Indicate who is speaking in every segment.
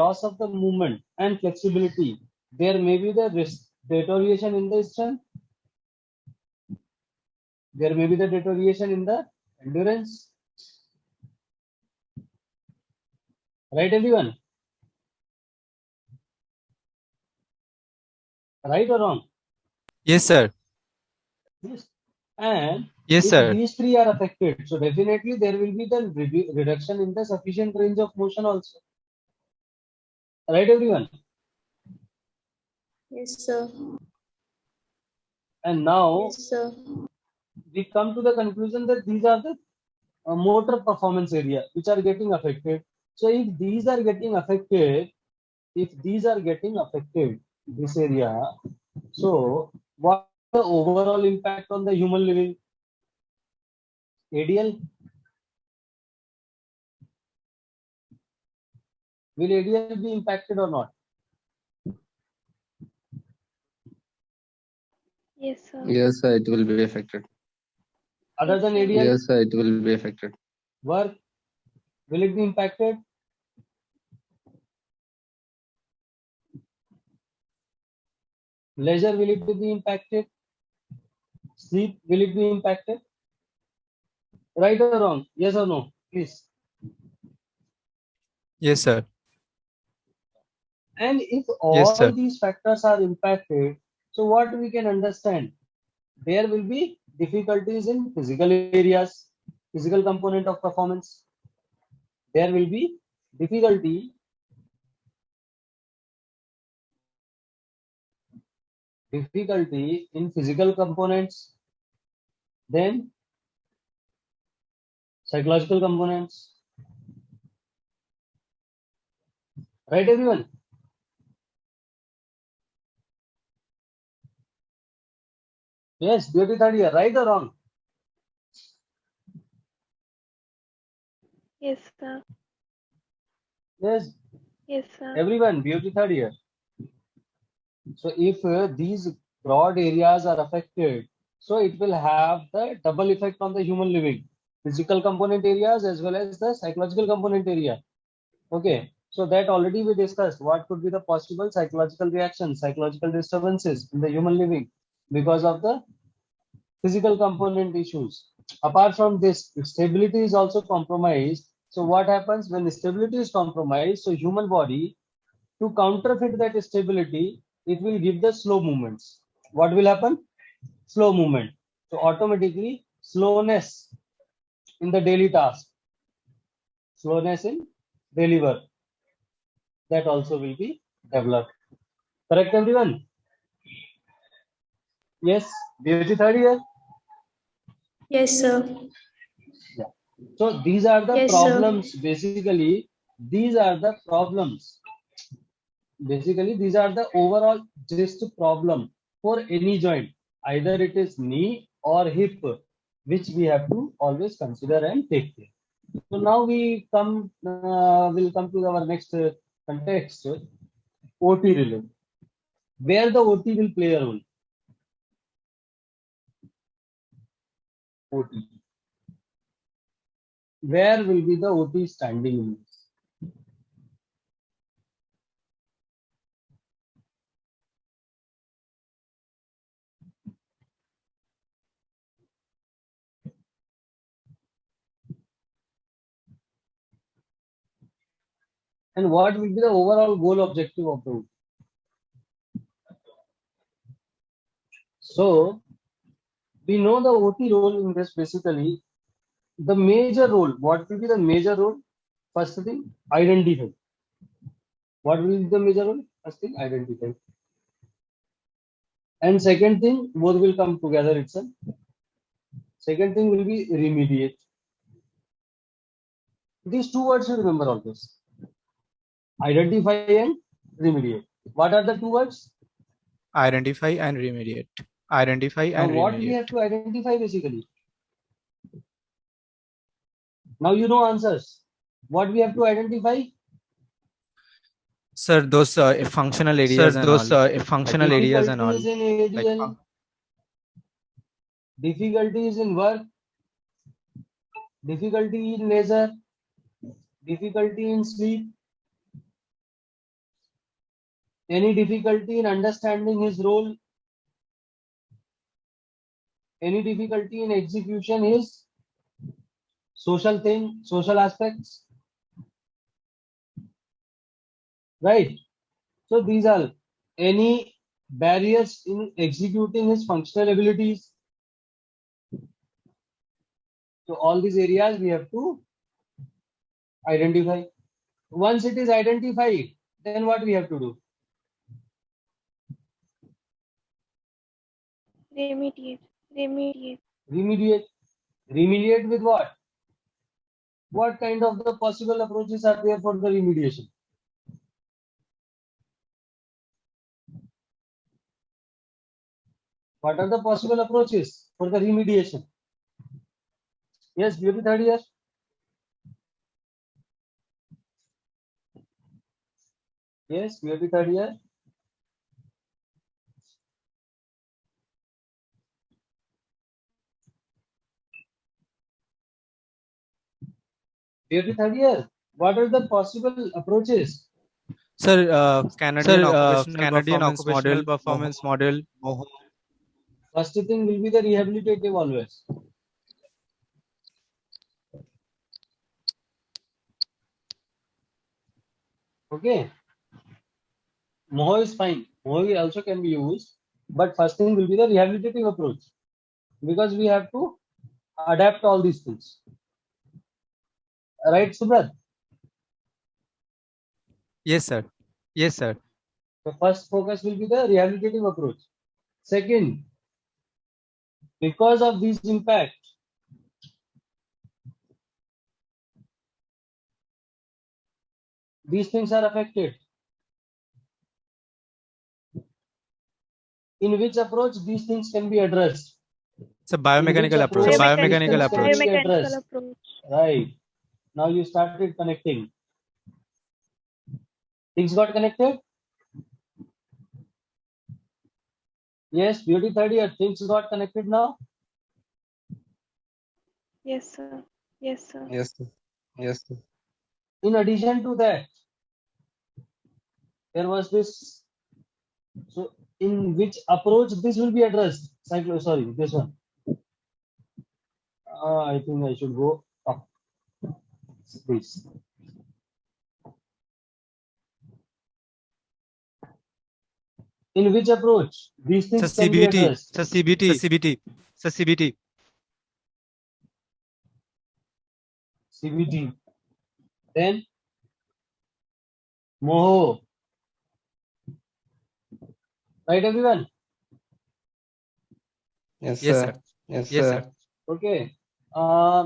Speaker 1: loss of the movement and flexibility, there may be the deterioration in the strength. There may be the deterioration in the endurance. Right, everyone? Right or wrong?
Speaker 2: Yes, sir.
Speaker 1: Yes. And
Speaker 2: Yes,
Speaker 1: if
Speaker 2: sir.
Speaker 1: these three are affected, so definitely there will be the reduction in the sufficient range of motion also. Right, everyone?
Speaker 3: Yes, sir.
Speaker 1: And now
Speaker 3: Yes, sir.
Speaker 1: we come to the conclusion that these are the motor performance area which are getting affected. So if these are getting affected, this area, so what the overall impact on the human living? ADL? Will ADL be impacted or not?
Speaker 3: Yes, sir.
Speaker 4: Yes, sir, it will be affected.
Speaker 1: Other
Speaker 3: Yes,
Speaker 1: than
Speaker 3: sir.
Speaker 1: ADL,
Speaker 4: Yes, sir, it will be affected.
Speaker 1: work, will it be impacted? Leisure, will it be impacted? Sleep, will it be impacted? Right or wrong? Yes or no? Please.
Speaker 2: Yes, sir.
Speaker 1: And if
Speaker 2: Yes,
Speaker 1: all
Speaker 2: sir.
Speaker 1: these factors are impacted, so what we can understand? There will be difficulties in physical areas, physical component of performance. There will be difficulty in physical components, then psychological components. Right, everyone? Yes, beauty third year, right or wrong?
Speaker 3: Yes, sir.
Speaker 1: Yes,
Speaker 3: Yes, sir.
Speaker 1: everyone, beauty third year. So if these broad areas are affected, so it will have the double effect on the human living, physical component areas as well as the psychological component area. Okay, so that already we discussed what could be the possible psychological reactions, psychological disturbances in the human living because of the physical component issues. Apart from this, if stability is also compromised. So what happens when stability is compromised? So human body, to counterfeit that stability, it will give the slow movements. What will happen? Slow movement. So automatically slowness in the daily task, slowness in daily work, that also will be developed. Correct, everyone? Yes, beauty third year.
Speaker 3: Yes, sir.
Speaker 1: Yeah. So these are the
Speaker 3: Yes, sir.
Speaker 1: problems. Basically, these are the problems. Basically, these are the overall gist problem for any joint, either it is knee or hip, which we have to always consider and take care. So now we will come to our next context, OT related, where the OT will play a role. OT. Where will be the OT standing in this? And what will be the overall goal objective of the OT? So we know the OT role in this. Basically, the major role, what will be the major role? First thing, identify. What will be the major role? First thing, identify. And second thing, both will come together itself. Second thing will be remediate. These two words you remember always. Identify and remediate. What are the two words?
Speaker 2: Identify and remediate. Identify
Speaker 1: Now
Speaker 2: and
Speaker 1: what we
Speaker 2: remediate.
Speaker 1: have to identify basically? Now you know answers. What we have to identify?
Speaker 2: Sir, those functional areas and all.
Speaker 1: Functional areas and all. Difficulties in ADL, difficulties in work, difficulty in leisure, difficulty in sleep, Any difficulty in understanding his role? Any difficulty in execution his social thing, social aspects? Right. So these are any barriers in executing his functional abilities. So all these areas we have to identify. Once it is identified, then what we have to do?
Speaker 3: Remediate. Remediate.
Speaker 1: Remediate. Remediate with what? What kind of the possible approaches are there for the remediation? What are the possible approaches for the remediation? Yes, beauty third year. Yes, beauty third year. Beauty third year. What are the possible approaches?
Speaker 2: Sir, Canadian
Speaker 1: Canadian
Speaker 2: occupational performance model.
Speaker 1: First thing will be the rehabilitative always. Okay. Moho is fine. Moho also can be used, but first thing will be the rehabilitative approach because we have to adapt all these things. Right, Subrat?
Speaker 2: Yes, sir. Yes, sir.
Speaker 1: The first focus will be the rehabilitative approach. Second, because of these impacts, these things are affected. In which approach these things can be addressed?
Speaker 2: It's a biomechanical approach.
Speaker 1: approach?
Speaker 2: Biomechanical approach.
Speaker 3: Biomechanical approach.
Speaker 1: Right. Now you started connecting. Things got connected? Yes, beauty third year. Things got connected now?
Speaker 3: Yes, sir. Yes, sir.
Speaker 4: Yes, sir. Yes, sir.
Speaker 1: In addition to that, there was this. So, in which approach this will be addressed? Sorry, this one. I think I should go up. This. In which approach these
Speaker 2: It's a
Speaker 1: things can be
Speaker 2: CBT.
Speaker 1: addressed?
Speaker 2: It's a CBT. It's a CBT. It's a CBT.
Speaker 1: CBT. Then Moho. Right, everyone?
Speaker 4: Yes,
Speaker 2: Yes,
Speaker 4: sir.
Speaker 2: sir.
Speaker 4: Yes,
Speaker 2: Yes,
Speaker 4: sir.
Speaker 2: sir.
Speaker 1: Okay.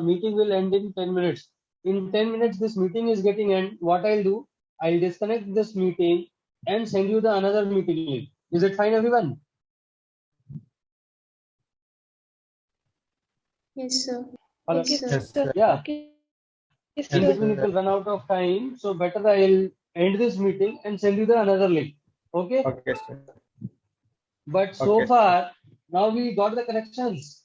Speaker 1: Meeting will end in 10 minutes. In 10 minutes, this meeting is getting end. What I'll do, I'll disconnect this meeting and send you the another meeting link. Is it fine, everyone?
Speaker 3: Yes, sir.
Speaker 1: Hello?
Speaker 3: Okay, sir.
Speaker 1: Yeah.
Speaker 3: Okay,
Speaker 1: In
Speaker 3: sir.
Speaker 1: between, it will run out of time. So better I'll end this meeting and send you the another link. Okay?
Speaker 5: Okay, sir.
Speaker 1: But so
Speaker 5: Okay.
Speaker 1: far, now we got the connections.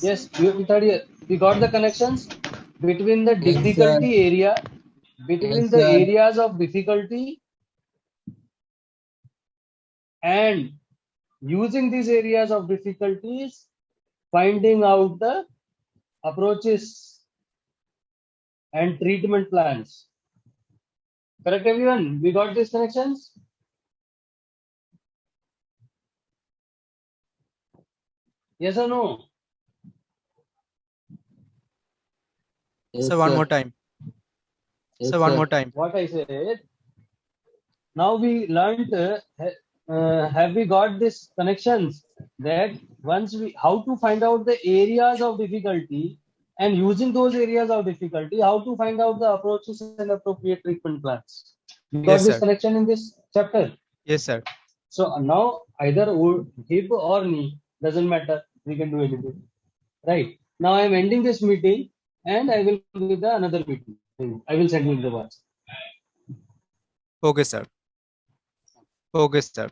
Speaker 1: Yes, we got the connections between the
Speaker 4: Yes,
Speaker 1: difficulty area, between
Speaker 4: Yes,
Speaker 1: the
Speaker 4: sir.
Speaker 1: areas of difficulty, and using these areas of difficulties, finding out the approaches and treatment plans. Correct, everyone? We got these connections? Yes or no?
Speaker 4: Yes,
Speaker 2: So one
Speaker 4: sir.
Speaker 2: more time.
Speaker 4: Yes,
Speaker 2: So one
Speaker 4: sir.
Speaker 2: more time.
Speaker 1: What I said. Now we learned, have we got this connections that once we, how to find out the areas of difficulty and using those areas of difficulty, how to find out the approaches and appropriate treatment plans. We got
Speaker 2: Yes,
Speaker 1: this
Speaker 2: sir.
Speaker 1: connection in this chapter.
Speaker 2: Yes, sir.
Speaker 1: So now either hip or knee, doesn't matter. We can do anything. Right. Now I am ending this meeting and I will do the another meeting. I will send you the WhatsApp.
Speaker 2: Okay, sir. Okay, sir.